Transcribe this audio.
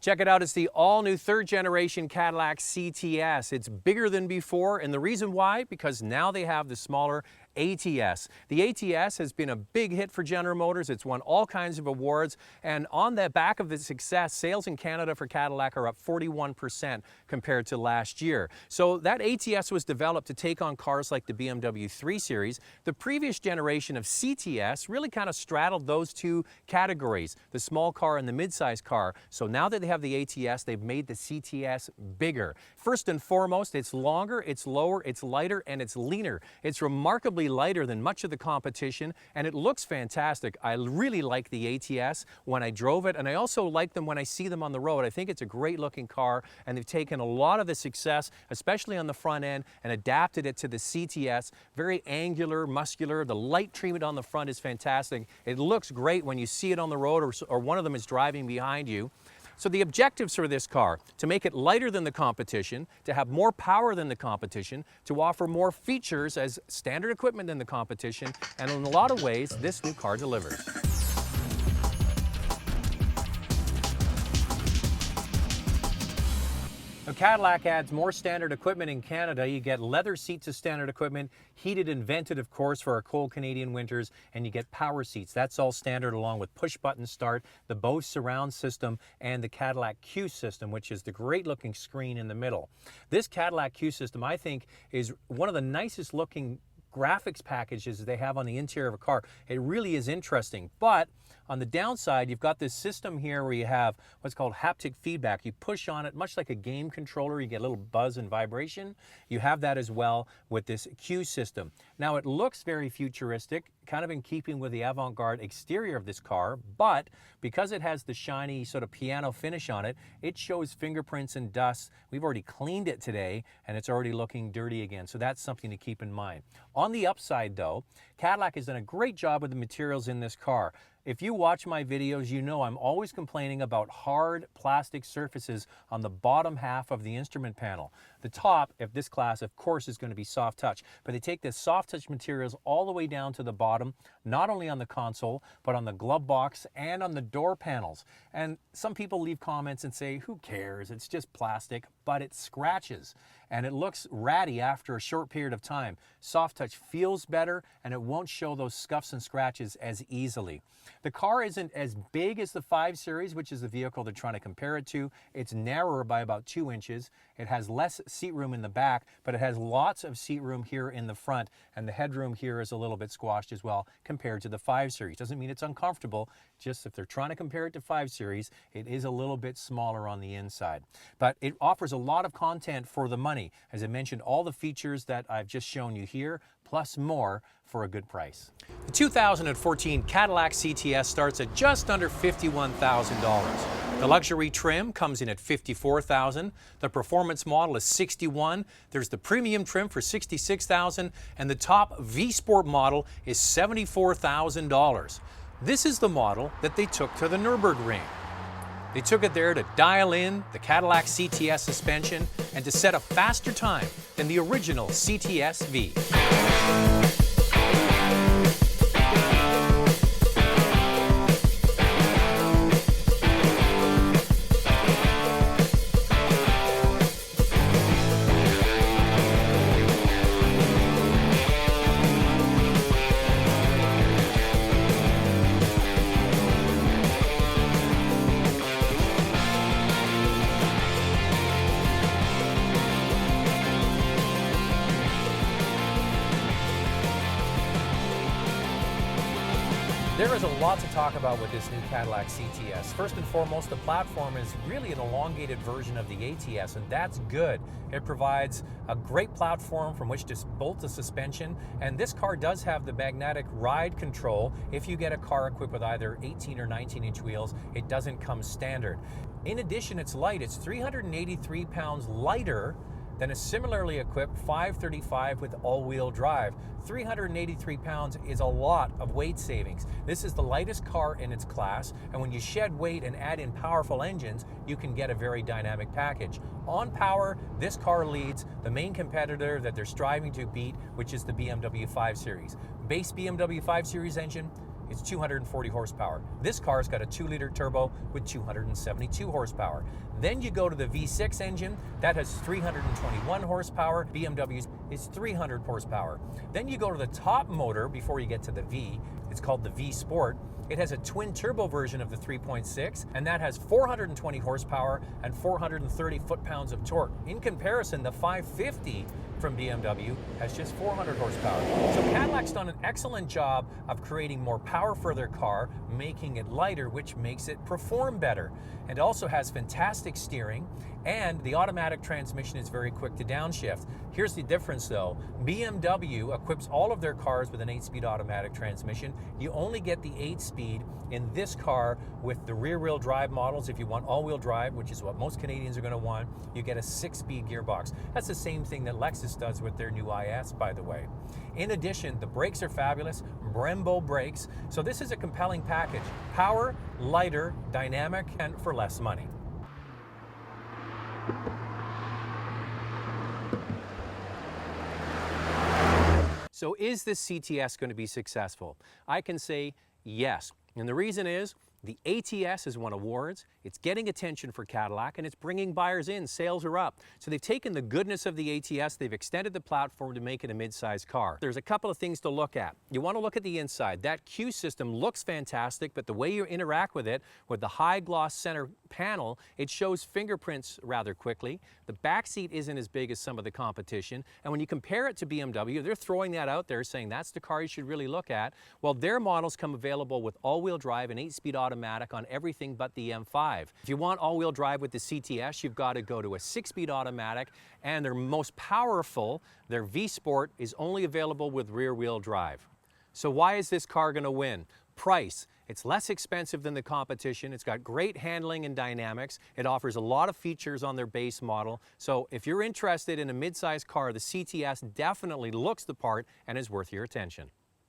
Check it out, it's the all-new third-generation Cadillac CTS. It's bigger than before, and the reason why? Because now they have the smaller ATS. The ATS has been a big hit for General Motors. It's won all kinds of awards, and on the back of the success, sales in Canada for Cadillac are up 41% compared to last year. So that ATS was developed to take on cars like the BMW 3 Series. The previous generation of CTS really kind of straddled those two categories, the small car and the mid-size car. So now that they have the ATS, they've made the CTS bigger. First and foremost, it's longer, it's lower, it's lighter, and it's leaner. It's remarkably lighter than much of the competition, and it looks fantastic. I really like the ATS when I drove it, and I also like them when I see them on the road. I think it's a great looking car, and they've taken a lot of the success, especially on the front end, and adapted it to the CTS. Very angular, muscular. The light treatment on the front is fantastic. It looks great when you see it on the road or one of them is driving behind you. So the objectives for this car, to make it lighter than the competition, to have more power than the competition, to offer more features as standard equipment than the competition, and in a lot of ways, this new car delivers. Now, Cadillac adds more standard equipment in Canada. You get leather seats as standard equipment, heated and vented, of course, for our cold Canadian winters, and you get power seats. That's all standard, along with push-button start, the Bose surround system, and the Cadillac Q system, which is the great-looking screen in the middle. This Cadillac Q system, I think, is one of the nicest looking graphics packages they have on the interior of a car. It really is interesting, but on the downside, you've got this system here where you have what's called haptic feedback. You push on it, much like a game controller, you get a little buzz and vibration. You have that as well with this Q system. Now, it looks very futuristic, kind of in keeping with the avant-garde exterior of this car, but because it has the shiny sort of piano finish on it, it shows fingerprints and dust. We've already cleaned it today, and it's already looking dirty again, so that's something to keep in mind. On the upside, though, Cadillac has done a great job with the materials in this car. If you watch my videos, you know I'm always complaining about hard plastic surfaces on the bottom half of the instrument panel. The top of this class, of course, is going to be soft touch, but they take the soft touch materials all the way down to the bottom, not only on the console, but on the glove box and on the door panels. And some people leave comments and say, who cares? It's just plastic, but it scratches and it looks ratty after a short period of time. Soft touch feels better and it won't show those scuffs and scratches as easily. The car isn't as big as the 5 Series, which is the vehicle they're trying to compare it to. It's narrower by about 2 inches. It has less seat room in the back, but it has lots of seat room here in the front, and the headroom here is a little bit squashed as well compared to the 5 Series. Doesn't mean it's uncomfortable, just if they're trying to compare it to 5 Series, it is a little bit smaller on the inside. But it offers a lot of content for the money. As I mentioned, all the features that I've just shown you here, plus more for a good price. The 2014 Cadillac CTS starts at just under $51,000. The luxury trim comes in at $54,000. The performance model is $61,000. There's the premium trim for $66,000, and the top V-Sport model is $74,000. This is the model that they took to the Nürburgring. They took it there to dial in the Cadillac CTS suspension and to set a faster time than the original CTS V. There is a lot to talk about with this new Cadillac CTS. First and foremost, the platform is really an elongated version of the ATS, and that's good. It provides a great platform from which to bolt the suspension, and this car does have the magnetic ride control. If you get a car equipped with either 18 or 19-inch wheels, it doesn't come standard. In addition, it's light. It's 383 pounds lighter than a similarly equipped 535 with all-wheel drive. 383 pounds is a lot of weight savings. This is the lightest car in its class, and when you shed weight and add in powerful engines, you can get a very dynamic package. On power, this car leads the main competitor that they're striving to beat, which is the BMW 5 Series. Base BMW 5 Series engine, it's 240 horsepower. This car's got a 2-liter turbo with 272 horsepower. Then you go to the V6 engine, that has 321 horsepower. BMW's is 300 horsepower. Then you go to the top motor before you get to the V, it's called the V Sport. It has a twin turbo version of the 3.6, and that has 420 horsepower and 430 foot-pounds of torque. In comparison, the 550 from BMW has just 400 horsepower. So Cadillac's done an excellent job of creating more power for their car, making it lighter, which makes it perform better. It also has fantastic steering, and the automatic transmission is very quick to downshift. Here's the difference though. BMW equips all of their cars with an 8-speed automatic transmission. You only get the 8-speed in this car with the rear-wheel drive models. If you want all-wheel drive, which is what most Canadians are going to want, you get a 6-speed gearbox. That's the same thing that Lexus does with their new IS, by the way. In addition, the brakes are fabulous, Brembo brakes. So this is a compelling package. Power, lighter, dynamic, and for less money. So is this CTS going to be successful? I can say yes. And the reason is the ATS has won awards, it's getting attention for Cadillac, and it's bringing buyers in. Sales are up. So they've taken the goodness of the ATS, they've extended the platform to make it a mid-size car. There's a couple of things to look at. You want to look at the inside. That Q system looks fantastic, but the way you interact with it, with the high gloss center panel, it shows fingerprints rather quickly. The back seat isn't as big as some of the competition, and when you compare it to BMW, they're throwing that out there saying that's the car you should really look at. Well, their models come available with all-wheel drive and 8-speed automatic on everything but the M5. If you want all-wheel drive with the CTS, you've got to go to a 6-speed automatic, and their most powerful, their V Sport, is only available with rear-wheel drive. So why is this car going to win? Price. It's less expensive than the competition. It's got great handling and dynamics. It offers a lot of features on their base model. So if you're interested in a mid-size car, the CTS definitely looks the part and is worth your attention.